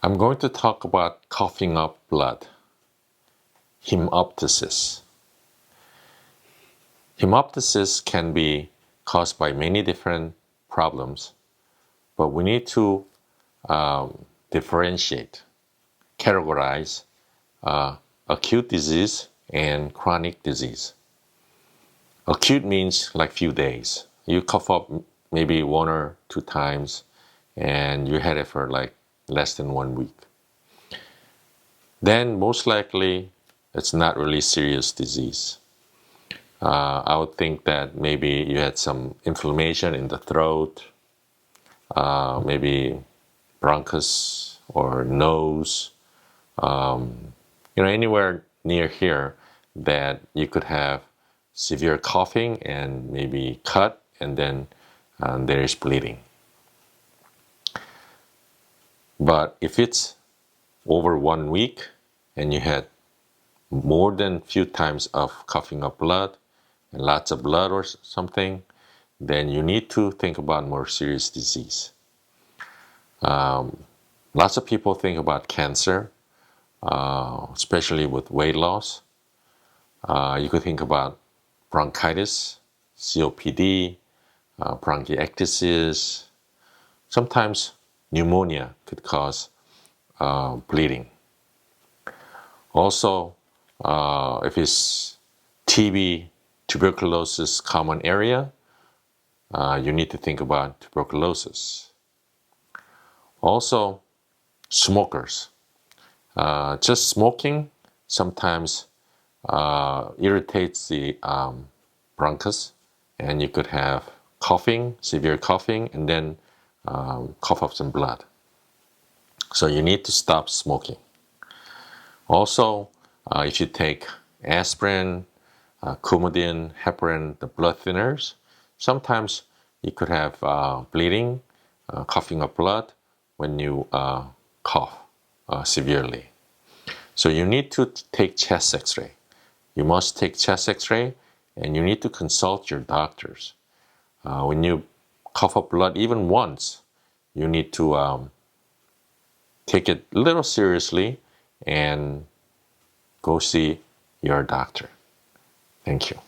I'm going to talk about coughing up blood, hemoptysis. Hemoptysis can be caused by many different problems, but we need to differentiate, categorize acute disease and chronic disease. Acute means like few days. You cough up maybe 1 or 2 times and you had it for like less than 1 week. Then most likely it's not really serious disease. I would think that maybe you had some inflammation in the throat, maybe bronchus or nose, anywhere near here that you could have severe coughing and maybe cut, and then there is bleeding. But if it's over 1 week and you had more than few times of coughing up blood and lots of blood or something, then you need to think about more serious disease. Lots of people think about cancer, especially with weight loss. You could think about bronchitis, COPD, bronchiectasis. Sometimes pneumonia could cause bleeding. Also, if it's TB, tuberculosis common area, you need to think about tuberculosis. Also, smokers. Just smoking sometimes irritates the bronchus, and you could have coughing, severe coughing, and then cough up some blood. So you need to stop smoking. Also, if you take aspirin, Coumadin, heparin, the blood thinners, sometimes you could have bleeding, coughing up blood when you cough severely. So you need to take chest x-ray. You must take chest x-ray, and you need to consult your doctors. When you cough up blood even once, you need to take it a little seriously and go see your doctor. Thank you.